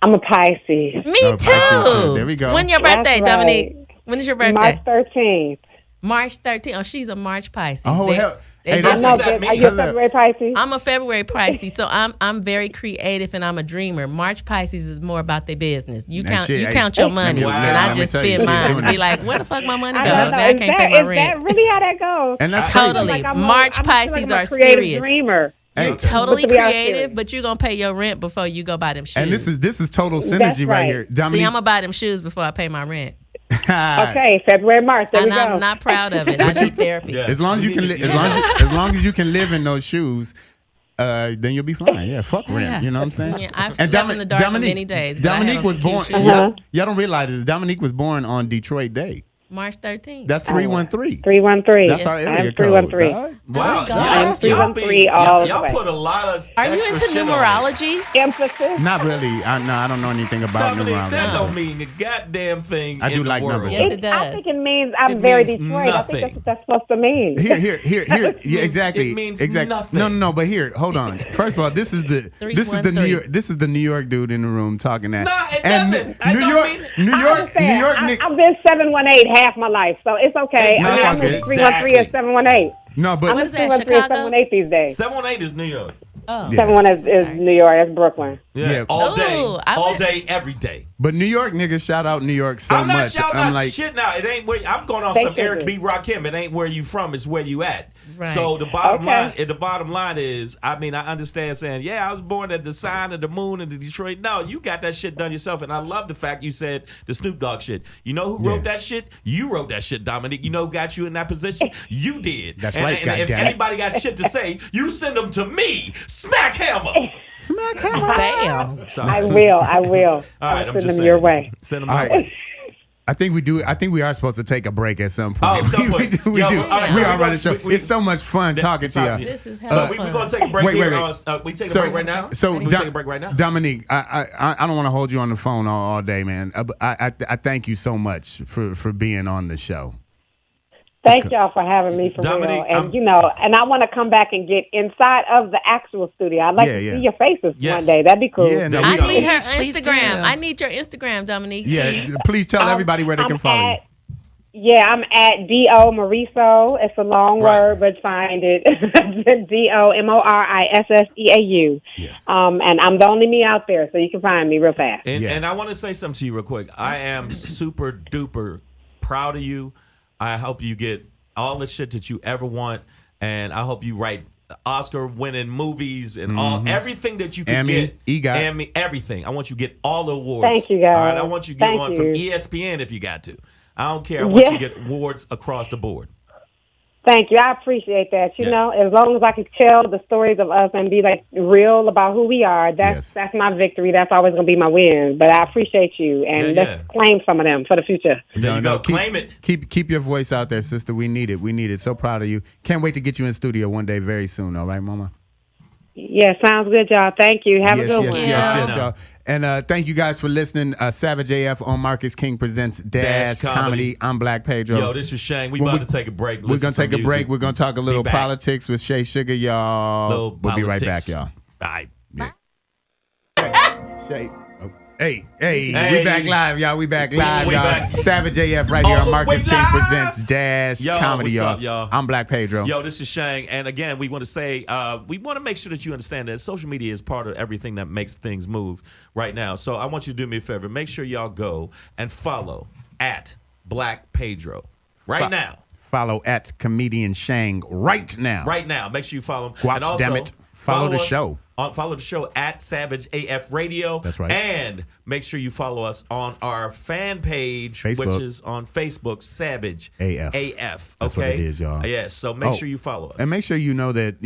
I'm a Pisces. Me too. Pisces. There we go. When your birthday, Dominique? When is your birthday? March 13th. March 13th. Oh, she's a March Pisces. Oh, hell. Hey, I know, are you a February Pisces? I'm a February Pisces, so I'm very creative and I'm a dreamer. March Pisces is more about their business. You count your money, and I just spend mine and be like, where the fuck my money goes? I can't pay my rent. Is that really how that goes? And that's totally. Like March Pisces are serious. Dreamer. You're totally creative, but you're gonna pay your rent before you go buy them shoes. And this is total synergy right here. Dominique. See, I'm gonna buy them shoes before I pay my rent. Okay, February, March. There we go. I'm not proud of it. I need therapy. Yeah. As long as you can, as long as you can live in those shoes, then you'll be fine. Yeah, fuck rent. You know what I'm saying? Yeah, I've slept in the dark many days. Dominique was born. Y'all don't realize this. Dominique was born on Detroit Day. March 13th. That's 313. 313. That's our area I'm 313. Wow. I'm 313 all the y'all way. put a lot of Are you extra into shit Emphasis. Not really. I don't know anything about Dominique, numerology. that don't mean a goddamn thing. I do in like the world. numbers. Yes, it does. I think it means I'm very means Detroit. nothing. I think that's what that's supposed to mean. Here. Yeah, exactly. It means exactly. nothing. No, but here, hold on. First of all, this is the New York dude in the room talking that. No, it and doesn't. New York. I've been 718 half my life, so it's okay. Exactly. I'm in 313 and 718. No, but What is that, 313 and Chicago? 718 these days. 718 is New York. Oh. 718 is New York. That's Brooklyn. Yeah. All Ooh, day, every day. But New York niggas shout out New York so I'm not much. shouting I'm out like, shit now. It ain't where I'm going on They some Eric should. B. Rakim. It ain't where you from. It's where you at. Right. So the bottom Okay. line is, I mean, I understand saying, yeah, I was born at the sign of the moon in the Detroit. No, you got that shit done yourself, and I love the fact you said the Snoop Dogg shit. You know who wrote that shit? You wrote that shit, Dominique. You know who got you in that position? You did. That's and, right, And if goddammit. anybody got shit to say, you send them to me, Smack Hammer. smack hammer. Damn. Sorry. I will. All right, I'll I'm send just them saying. your way. Send them All my right. way. I think we do. I think we are supposed to take a break at some point. Oh, some point. We Yo, do. all right, so We we're are gonna- running the show. we- It's so much fun talking to you. This is hella We're fun. going to take a break Wait, here. wait. We take a break right now? So we take a break right now? Dominique, I don't want to hold you on the phone all day, man. I thank you so much for being on the show. Thank y'all for having me for Dominique, real. And and I want to come back and get inside of the actual studio. I'd like to see your faces Yes. one day. That'd be cool. Yeah, no, I need her Please do. Instagram. I need your Instagram, Dominique. Yeah, Please. please tell everybody where they can follow you. Yeah, I'm at D.O. Morisseau. It's a long word, but find it. DOMORISSEAU. Yes. And I'm the only me out there, so you can find me real fast. And I want to say something to you real quick. I am super duper proud of you. I hope you get all the shit that you ever want, and I hope you write Oscar-winning movies and everything that you can Emmy, get. EGOT. Emmy, everything. I want you to get all the awards. Thank you, guys. All right, I want you to get Thank one you. from ESPN if you got to. I don't care. I want you to get awards across the board. Thank you. I appreciate that. You know, as long as I can tell the stories of us and be like real about who we are, that's my victory. That's always going to be my win. But I appreciate you, and let's claim some of them for the future. There you go. Claim it. Keep your voice out there, sister. We need it. We need it. So proud of you. Can't wait to get you in studio one day very soon. All right, mama? Yeah, sounds good, y'all. Thank you. Have a good one. Yes, y'all. And thank you guys for listening. Savage AF on Marcus King presents Dash Comedy. I'm Black Pedro. Yo, this is Shang. We about to take a break. We're going to take a break. We're going to talk a little politics with Shea Sugar, y'all. We'll be right back, y'all. All right. Yeah. Shea. Hey, we back live, y'all. We back live, y'all. back. Savage AF right here on Marcus King presents Dash Comedy, what's up, y'all? I'm Black Pedro. Yo, this is Shang. And again, we want to say, we want to make sure that you understand that social media is part of everything that makes things move right now. So I want you to do me a favor. Make sure y'all go and follow at Black Pedro right now. Follow at Comedian Shang right now. Right now. Make sure you follow him. Watch, and also, damn it. Follow the us show. Follow the show at Savage AF Radio. That's right. And make sure you follow us on our fan page, which is on Facebook, Savage AF. That's okay? what it is, y'all. Yes, so make sure you follow us. And make sure you know that,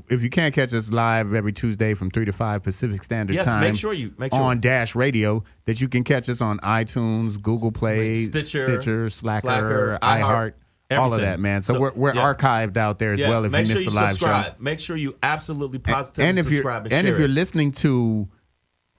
if you can't catch us live every Tuesday from 3 to 5 Pacific Standard Time. Make sure on Dash Radio, that you can catch us on iTunes, Google Play, Stitcher, Slacker, iHeart. Everything. All of that, man. So we're archived out there as well if you missed the live show. Make sure you absolutely positively subscribe and share if you're listening to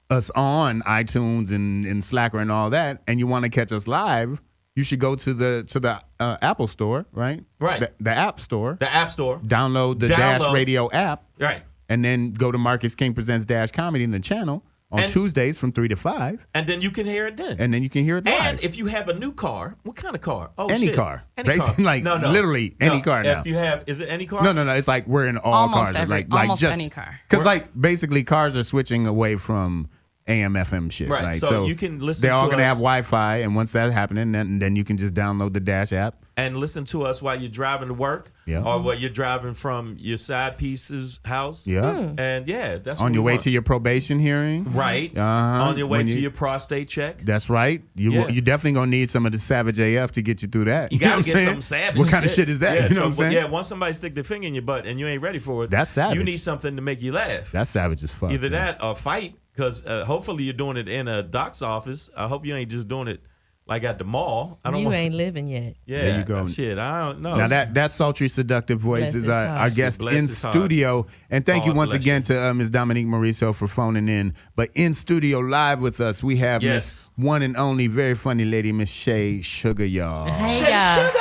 us on iTunes and Slacker and all that, and you want to catch us live, you should go to the Apple Store, right? Right. The App Store. The App Store. Download the Dash Radio app. Right. And then go to Marcus King Presents Dash Comedy in the channel. on Tuesdays from 3 to 5. And then you can hear it then. And then you can hear it live. And if you have a new car, what kind of car? Oh, any shit. car. Any Basically, car. like literally any car now. If you have, is it any car? No. It's like we're in all almost cars. almost just, any car. Because like basically cars are switching away from AM, FM shit. Right. Like, so you can listen to they're all us. going to have Wi-Fi. And once that's happening, then you can just download the Dash app. And listen to us while you're driving to work or while you're driving from your side piece's house. Yeah. And that's on what your we way want. to your probation hearing. Right. Uh-huh. On your way to your prostate check. That's right. You definitely going to need some of the Savage AF to get you through that. You got to know get some savage. What kind of shit is that? Yeah, you know what I'm saying? Yeah, once somebody stick their finger in your butt and you ain't ready for it, that's savage. You need something to make you laugh. That's savage as fuck. Either that or fight, because hopefully you're doing it in a doc's office. I hope you ain't just doing it like at the mall. You ain't living yet. Yeah, there you go. Shit, I don't know. Now that sultry, seductive voice is our guest in studio, and thank you once again to Ms. Dominique Morisseau for phoning in. But in studio live with us, we have Miss one and only very funny lady, Miss Shea Sugar, y'all. Hey, y'all.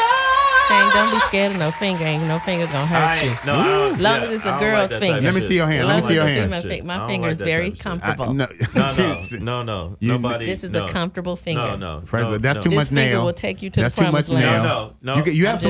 Shane, don't be scared of no finger. Ain't no finger gonna hurt you. No, long as it's a girl's finger. Let me see your hand. Let me see your hand. My finger is very comfortable. No. Nobody. This is a comfortable finger. No. That's too much nail. This finger will take you to the promised land. No. You have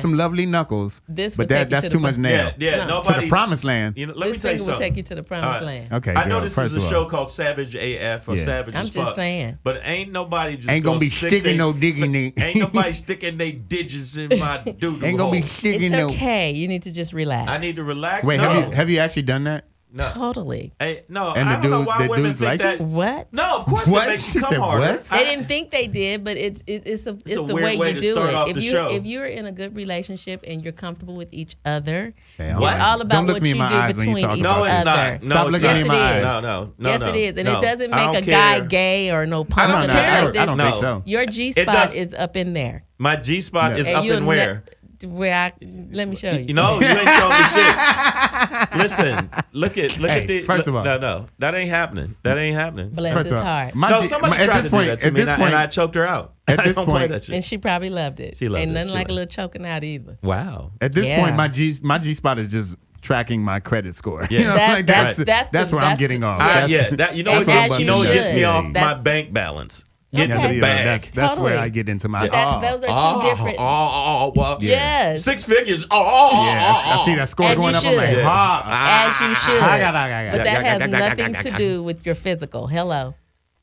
some lovely knuckles. But that's too much nail. Yeah. To the promised land. Let me this tell you finger will take you to the promised land. Okay. I know this is a show called Savage AF or Savage as fuck. I'm just saying. But ain't nobody just ain't gonna be sticking no digging. Ain't nobody sticking their digits in my doodle. Ain't gonna be sticking no. It's okay. You need to just relax. I need to relax. Wait, have you actually done that? No. Totally. Hey, no, and I don't know why women think that. What? No, of course it makes you come harder. What? They didn't think they did, but it's the way you do it. If you're in a good relationship and you're comfortable with each other, it's all about what you do between each other. No, it's not. Stop looking at my eyes. No. Yes, it is, and it doesn't make a guy gay or no punk or nothing like this. I don't think so. Your G spot is up in there. My G spot is up in where? Let me show you. No, you ain't showing me shit. Listen, look at the. First of all, no, that ain't happening. Bless his heart. Somebody tried to do that to me, and I choked her out. At this point, and she probably loved it. She loved it. Ain't nothing like a little choking out either. Wow. At this point, my G spot is just tracking my credit score. Yeah. You know, that's where I'm getting off. You know what gets me off my bank balance. Get the bag. That's where I get into my. Those are two different. Well, yes. 6 figures. Yes, I see that score going up. I'm like, as you should. But that has nothing to do with your physical. Hello.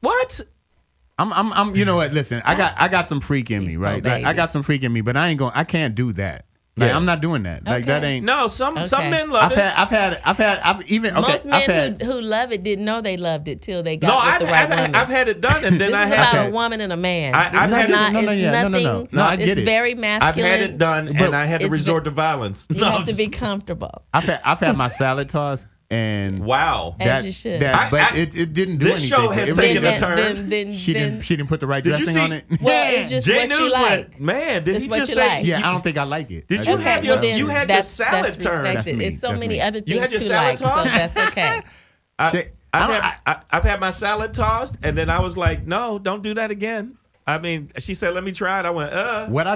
What? I'm. You know what? Listen, I got some freak in me, right? Like, I got some freak in me, but I can't do that. Like, I'm not doing that. Like that ain't. No, some men love it. Most men who love it didn't know they loved it till they got with the right woman. I've had it done, and then this is about a woman and a man. I've had it. No, I get it's it. very masculine. I've had it done, and I had to resort to violence. You have to be comfortable. I've had my salad tossed. And wow, as you should. But it didn't do anything. This show has taken a turn. She didn't put the right dressing on it. Well, it's just Jay what you like. Man, did he just say? Yeah, I don't think I like it. Did you have your salad turn? It's so many other things you had your to salad like, tossed? so that's okay. I've had my salad tossed, and then I was like, no, don't do that again. I mean, she said, "Let me try it." I went, What I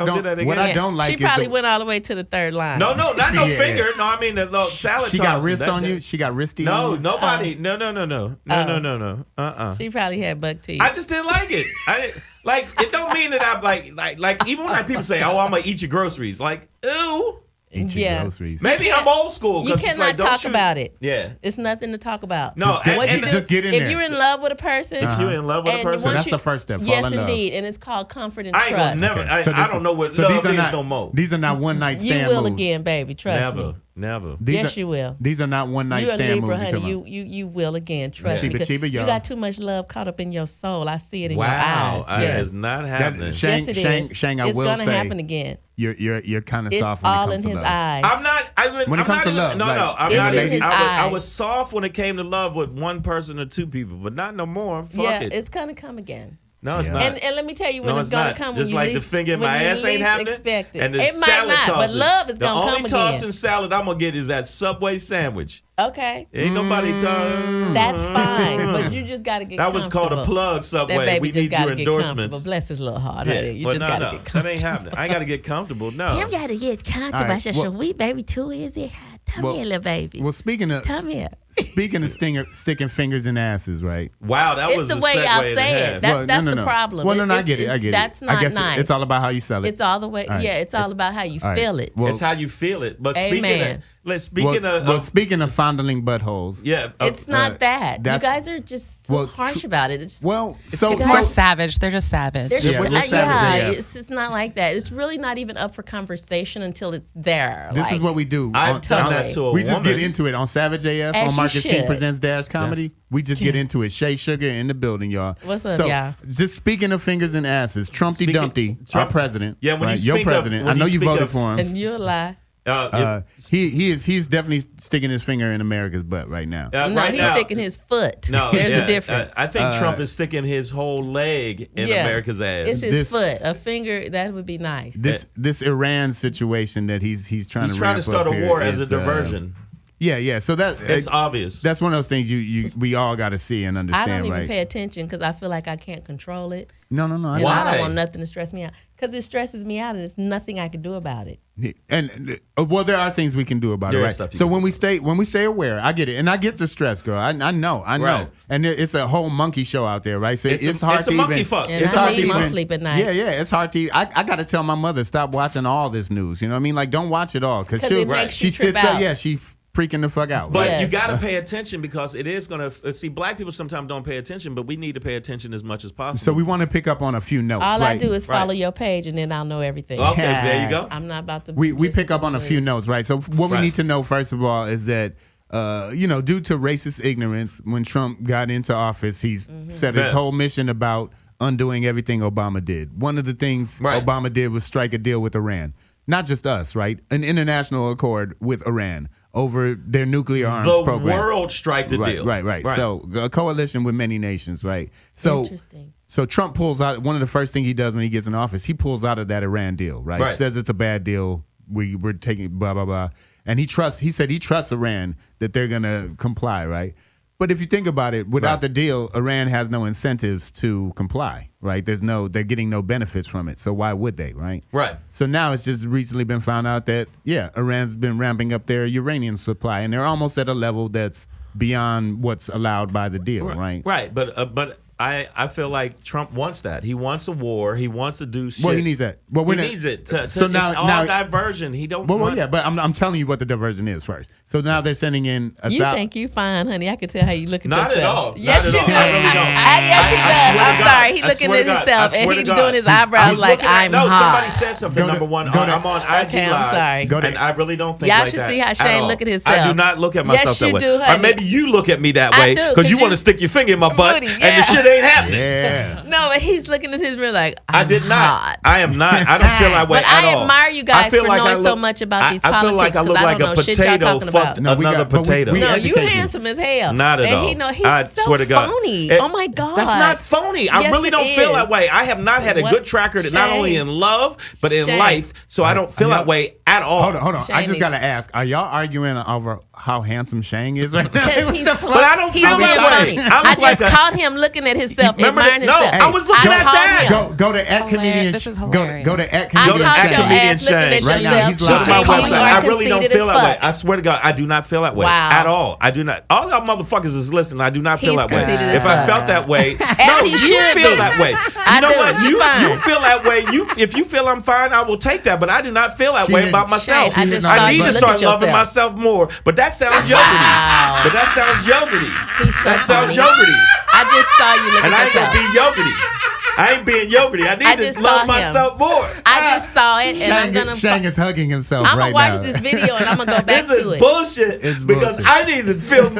don't like. She probably went all the way to the third line. No, not no finger. No, I mean the little salad. She got wrist on you. She got wristy. No, nobody. No. She probably had buck teeth. I just didn't like it. It don't mean that I'm like even when people say, "Oh, I'm gonna eat your groceries," like, ew. Groceries. Maybe I'm old school. You cannot talk about it. Yeah, it's nothing to talk about. No, just get in there. If you're in love with a person, if you're in love with a person, that's the first step. Yes, indeed, and it's called comfort and trust. I ain't gonna never. I don't know what love is no more. These are not one night stand moves. You will moves. again, baby. Trust me. Never. Yes, you will. These are not one night stand Libra, moves. honey. You will again. Trust me. You got too much love caught up in your soul. I see it in your eyes. Wow, that is not happening. Yes, it is. Shang, I will say. It's gonna happen again. You're kind of it's soft when it comes to love. It's all in his eyes. I'm not. When it comes to love, no, I'm it's not. in his I eyes. was soft when it came to love with one person or two people, but not no more. Fuck it. It's gonna come again. No, it's not. And let me tell you when it's gonna come. Just like the finger in my ass ain't happening. And it might not, but love is gonna come again. The only tossing salad I'm gonna get is that Subway sandwich. Okay. Ain't nobody tossing. That's fine, but you just gotta get. That was called a plug, Subway. That baby we need your endorsements. Bless his little heart. Yeah, you just gotta get comfortable. That ain't happening. I gotta get comfortable. No. You gotta get comfortable. I said, sweet baby, too easy. Come here, little baby. Well, speaking of sticking fingers in asses, right? Wow, that was the way y'all say it. That's the problem. Well, I get it. That's not nice. It's all about how you sell it. It's all the way. Right. Yeah, it's all about how you feel it. Well, it's how you feel it. But speaking of fondling buttholes, it's not that. You guys are just so harsh about it. It's more savage. They're just savage. We're just savage. It's not like that. It's really not even up for conversation until it's there. This is what we do. I've done that to a woman. We just get into it on Savage AF on Marcus King Presents Dash Comedy. Yes. We just get into it. Shea Sugar in the building, y'all. What's up, y'all? Just speaking of fingers and asses, Trumpty Dumpty, our president. Yeah, when your president. I know you voted for him. And you'll lie. He's definitely sticking his finger in America's butt right now. He's sticking his foot. No, there's a difference. I think Trump is sticking his whole leg in America's ass. It's his foot. A finger, that would be nice. This Iran situation that he's trying to start a war as a diversion. Yeah. So it's obvious. That's one of those things we all got to see and understand. I don't even pay attention because I feel like I can't control it. No. Why? I don't want nothing to stress me out because it stresses me out and there's nothing I can do about it. And there are things we can do about it, right? So when we stay aware, I get it, and I get the stress, girl. I know, right. And it's a whole monkey show out there, right? So it's hard to even. Monkey fuck. It's hard to even sleep at night. Yeah. It's hard to. I got to tell my mother stop watching all this news. You know what I mean? Like, don't watch it all because she sits up. Yeah, she freaking the fuck out. But you got to pay attention because it is going to see. Black people sometimes don't pay attention, but we need to pay attention as much as possible. So we want to pick up on a few notes. All I do is follow your page, and then I'll know everything. Okay, there you go. I'm not about to. We pick up on a few notes, right? So what we need to know first of all is that. Due to racist ignorance, when Trump got into office, he's set his whole mission about undoing everything Obama did. One of the things Obama did was strike a deal with Iran. Not just us, right? An international accord with Iran over their nuclear arms program. The world strike the deal. Right. So a coalition with many nations, right? So, interesting. So Trump pulls out, one of the first things he does when he gets in office, he pulls out of that Iran deal, right? Says it's a bad deal. We're taking blah, blah, blah. And he said he trusts Iran that they're going to comply, right? But if you think about it, without the deal, Iran has no incentives to comply, right? They're getting no benefits from it. So why would they, right? Right. So now it's just recently been found out that, Iran's been ramping up their uranium supply, and they're almost at a level that's beyond what's allowed by the deal, right? Right. But I feel like Trump wants that. He wants a war. He wants to do shit. Well, he needs that. Well, he needs it. So now, it's all diversion. He don't want... but I'm telling you what the diversion is first. So now they're sending in... You think you fine, honey. I can tell how you look at yourself. Not at all. Yes, you do. I really don't. Yes, he does. I'm sorry. He's looking at himself and he's doing his eyebrows like, I'm hot. No, somebody said something, number one. I'm on IG Live. I'm sorry. And I really don't think y'all like that. Y'all should see how Shane look at himself. I do not look at myself that way. Yes, you do, honey. Or maybe you look at me that way because you want to stick your finger in my butt and the shit ain't happening. Yeah. No, but he's looking at his mirror like, I did not. I am not. I don't feel that way at all. But I admire you guys for knowing so much about these politics. I feel like I look like a potato fucked another potato. No, you handsome as hell. Not at all. And he's so phony. Oh my God. That's not phony. I really don't feel that way. I have not had a good track record, not only in love, but in life. So I don't feel that way at all. Hold on. I just got to ask, are y'all arguing over how handsome Shang is right now? But I don't feel that way. I just caught him looking at himself, admiring himself. No, I was looking at that. Go to @comedian. This is hilarious. Go to I caught your ass looking at right now. yourself. He's live. Just my website. I really don't feel that way. I I swear to God, I do not feel that way at all. I do not. All y'all motherfuckers is listening. I do not feel that way. If I felt that way, no, you feel that way. You know what? You feel that way. If you feel I'm fine, I will take that. But I do not feel that way about myself. I need to start loving myself more. But that sounds yogurty. But that sounds yogurty. That sounds yogurty. I just saw you looking at yourself. And I ain't gonna be yogurty. I ain't being yogurty. I need to love myself more. I just saw it, and I'm gonna. Shang is hugging himself I'm right gonna watch now. this video, and I'm gonna go back to it. This is bullshit. Because I need to feel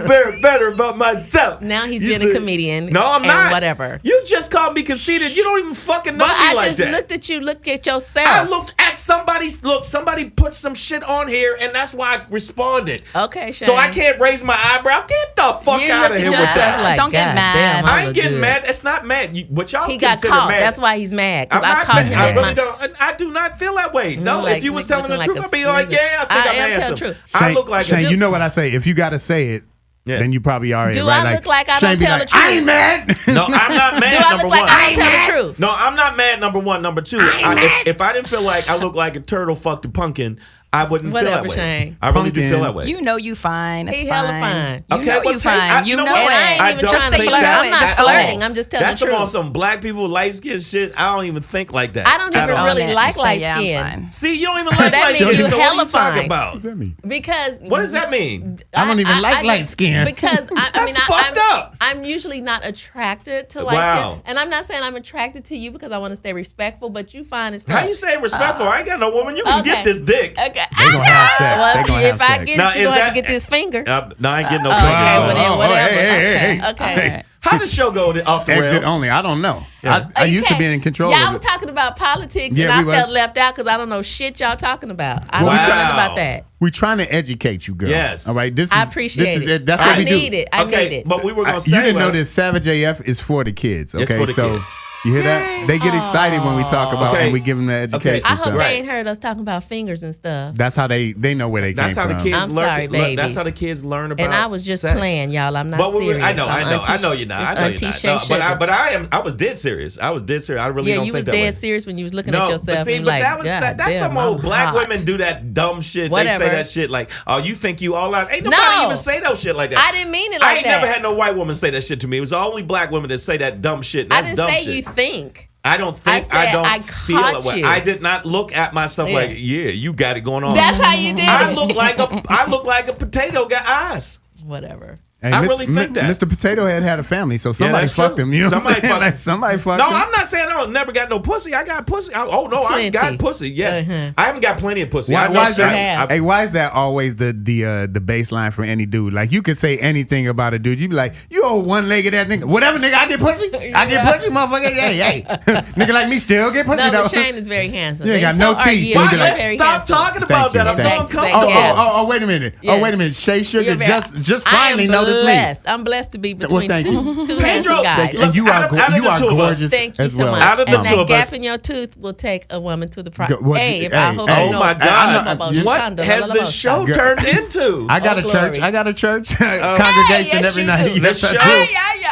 better about myself. Now he's being a comedian. No, I'm not. Whatever. You just called me conceited. You don't even fucking know me like that. I just looked at you. Look at yourself. I looked at somebody's. Look, somebody put some shit on here, and that's why I responded. Okay, Shang. So I can't raise my eyebrow. Get the fuck out of here with that. Like, don't get mad. I ain't getting mad. It's not mad. What y'all he got consider caught. mad? That's why he's mad. I'm not mad. I really don't. I do not feel that way. No, if you was telling the truth, I'd be like, yeah, I think I'm handsome. I look like Shane, you know what I say. If you got to say it, then you probably are. Do I look like I don't tell the truth? I ain't mad. No, I'm not mad. Do I look like I don't tell the truth? No, I'm not mad. Number one. Number two, if I didn't feel like I look like a turtle fucked a pumpkin, I wouldn't feel that way. Shane. I really do feel that way. You know you fine. It's he fine. hella fine. You know you fine. You know it. I ain't even trying to flirt. I'm not flirting. I'm just telling the truth. That's some black people light skin shit. I don't even think like that. I don't even really like light skin. See, you don't even like light skin. So what are you talking about? Because what does that mean? I don't even like light skin. Because that's fucked up. I'm usually not attracted to light skin, and I'm not saying I'm attracted to you because I want to stay respectful. But you fine as fuck. How you say respectful? I ain't got no woman. You can get this dick. Okay. They gonna have sex. Well, if I get now, it, you gonna have to get this finger. No, I ain't getting no finger. finger. Okay, well then whatever. Okay. How does the show go off the rails? Exit only. I don't know. Yeah. I used to be in control. Yeah, of I was talking about politics, and I felt left out because I don't know shit y'all talking about. I don't know nothing about that. We're trying to educate you, girl. Yes. All right. I appreciate it. That's what we do. I need it. I need it. But we were gonna say you didn't know this Savage AF is for the kids. Okay, it's for the kids. You hear that? They get excited when we talk about and we give them the education. I hope they ain't heard us talking about fingers and stuff. That's how they know where they came from. That's how the kids learn. Sorry, babies. That's how the kids learn about. And I was just sex. playing, y'all. I'm not serious. I know you're not. I know you're not. No, but I was dead serious. I was I really don't think that way. Yeah, you was dead serious when you was looking at yourself. See, and but like, that's some old black women do that dumb shit. Whatever. They say that shit like, oh, you think you all out? Ain't nobody even say no shit like that. I didn't mean it like that. I ain't never had no white woman say that shit to me. It was only black women that say that dumb shit. That's dumb shit. I didn't say you think. I don't think I don't feel it. You. I did not look at myself like, yeah, you got it going on. That's how you did it. I look like a potato got eyes. Whatever. Hey, I really think that. Mr. Potato Head had a family, so somebody fucked him. You know what I'm saying? Like, somebody fucked him. No, I'm not saying I never got no pussy. I got pussy. I got pussy. Yes, I haven't got plenty of pussy. Why is that always the baseline for any dude? Like you could say anything about a dude. You be like, you old one-legged ass nigga. Whatever, nigga. I get pussy. I get pussy, motherfucker. Hey, nigga like me still get pussy. No, though. but Shane is very handsome. You ain't got no teeth. Stop talking about that. I feel uncomfortable. Oh, wait a minute. Oh, wait a minute. Shea Sugar just finally noticed me. I'm blessed to be between two Pedro, guys. And you are gorgeous. Thank you so much. Out of the and two that of gap us, in your tooth will take a woman to the Oh my God! What has this show turned into? I got a church. Congregation every night. The show.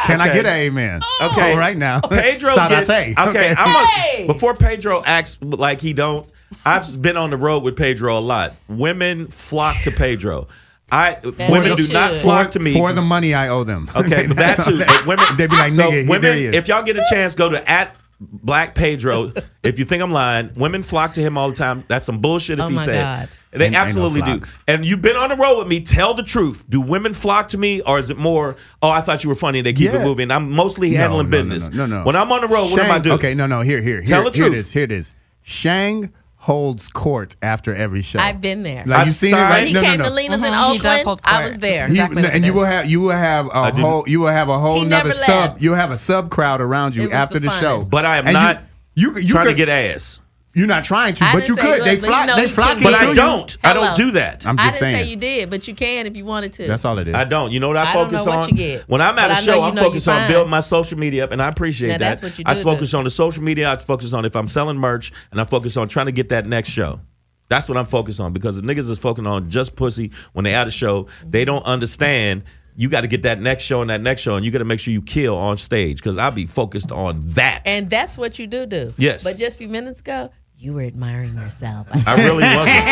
Can I get an amen? Okay, right now. Pedro. Okay. Before Pedro acts like he don't, I've been on the road with Pedro a lot. Women flock to Pedro. Women do not flock to me for the money I owe them. Okay, but that too. But women, they be like, nigga, women, if y'all get a chance, go to @Black Pedro. If you think I'm lying, women flock to him all the time. That's some bullshit if he said. They absolutely do. And you've been on the road with me. Tell the truth. Do women flock to me, or is it more? Oh, I thought you were funny. They keep it moving. I'm mostly handling business. No. When I'm on the road, what am I doing? Okay, no. Here. Tell the truth. Here it is. Shang holds court after every show. I've been there. Like you've seen it, right? When he came to Lena's in Oakland, I was there. And you will have a whole nother sub. You'll have a sub crowd around you after the show. But I am not trying to get ass. You're not trying to, but you could. They flock. But I don't. I don't do that. I'm just saying. I didn't say you did, but you can if you wanted to. That's all it is. I don't. You know what I focus on? What you get. When I'm at a show, I'm focused on building my social media up, and I appreciate that. That's what you do. I focus on the social media. I focus on if I'm selling merch, and I focus on trying to get that next show. That's what I'm focused on, because the niggas is focusing on just pussy when they at a show. They don't understand. You got to get that next show, and you got to make sure you kill on stage, because I'll be focused on that. And that's what you do. Yes. But just a few minutes ago, you were admiring yourself. I really wasn't.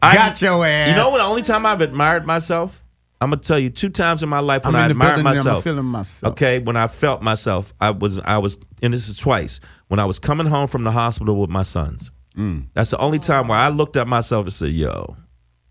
Got your ass. You know what? The only time I've admired myself, I'm gonna tell you 2 times in my life when I admired myself. I'm feeling myself. Okay, when I felt myself, I was, and this is twice, when I was coming home from the hospital with my sons. That's the only time where I looked at myself and said, yo,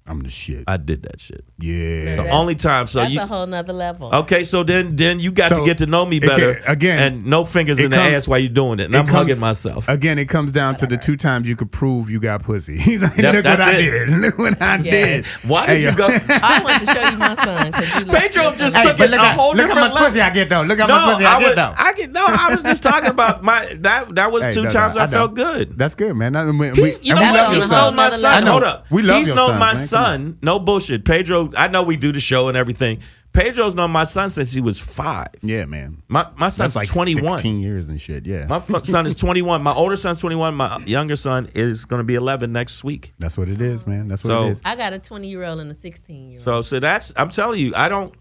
I'm the shit. I did that shit. Yeah. It's the only time. So that's a whole nother level. Okay, so then you got to get to know me better. And no fingers in the ass while you're doing it. And I'm hugging myself. Again, it comes down to the 2 times you could prove you got pussy. He's like, look what I did. Look what I did. Why did you go? I wanted to show you my son. Pedro just took it a whole different level. Look how much pussy I get though. Look how much pussy I get though. I was just talking about that was 2 times I felt good. That's good, man. We love your son. My son. Hold up. We love He's known my son. No bullshit. Pedro, I know we do the show and everything. Pedro's known my son since he was 5. Yeah, man. My son's like 21. 16 years and shit, yeah. My son is 21. My older son's 21. My younger son is going to be 11 next week. That's what it is, man. That's what it is. I got a 20-year-old and a 16-year-old. So that's, I'm telling you, I don't,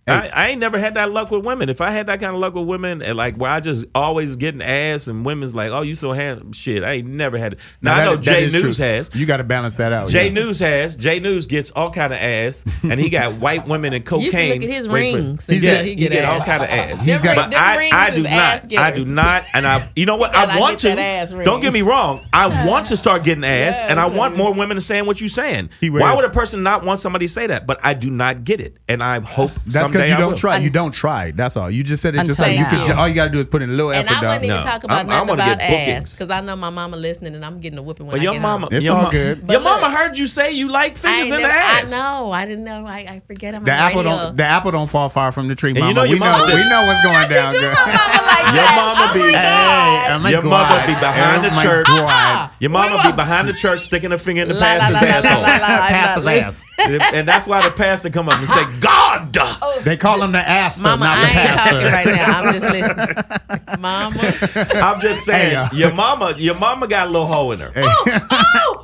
I ain't never had that luck with women. If I had that kind of luck with women, and like where I just always getting ass and women's like, oh, you so handsome, shit. I ain't never had it. Now I know Jay News has. You got to balance that out. Jay News has. Jay News gets all kind of ass, and he got white women and cocaine. You can look at his rings. He get all kind of ass. But I do not. I do not. And you know what? I want to. Don't get me wrong. I want to start getting ass, and I want more women saying what you're saying. Why would a person not want somebody to say that? But I do not get it, and I hope someday because you don't try. You don't try. That's all. You just said it just like you could. All you got to do is put in a little effort. And I wouldn't even talk about nothing about ass because I know my mama listening, and I'm getting a whooping when I get home. It's all good. Your mama heard you say you like fingers in the ass. I know. I didn't know. I forget. I'm the apple don't fall far from the tree, mama. You know we know what's going down, girl. Your mama be behind the church. Your mama be behind the church sticking her finger in the pastor's asshole. Pastor's ass. And that's why the pastor come up and say, God. They call him the aster, Mama, not the pastor. I ain't talking right now. I'm just listening. Mama. I'm just saying, your mama got a little hole in her.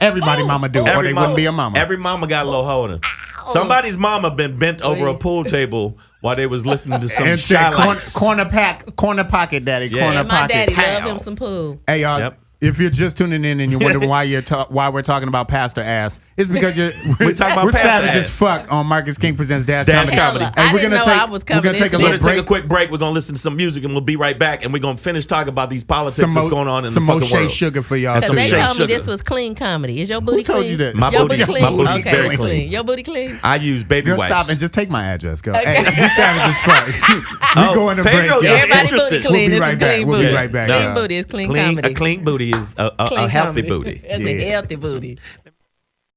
Everybody mama do, or they wouldn't be a mama. Every mama got a little hole in her. Somebody's mama been bent over a pool table while they was listening to some shy lights. Corner pocket daddy, corner my pocket. Daddy love him some pool. Hey, y'all. Yep. If you're just tuning in and you're wondering why we're talking about pastor ass, it's because we're savage as fuck on Marcus King Presents Dash Comedy. Hey, we're gonna take a quick break. We're gonna listen to some music and we'll be right back. And we're gonna finish talking about these politics that's going on in the fucking world. Some Shea Sugar for y'all. Because they told me this was clean comedy. Is your booty clean? Who told you that? My booty's very clean. Your booty clean? I use baby wipes. Stop and just take my address. Go. Hey, you savage as fuck. We're going to break. Everybody's booty clean. We'll be right back. Clean booty is clean comedy. A clean booty is a healthy booty. It's a healthy booty.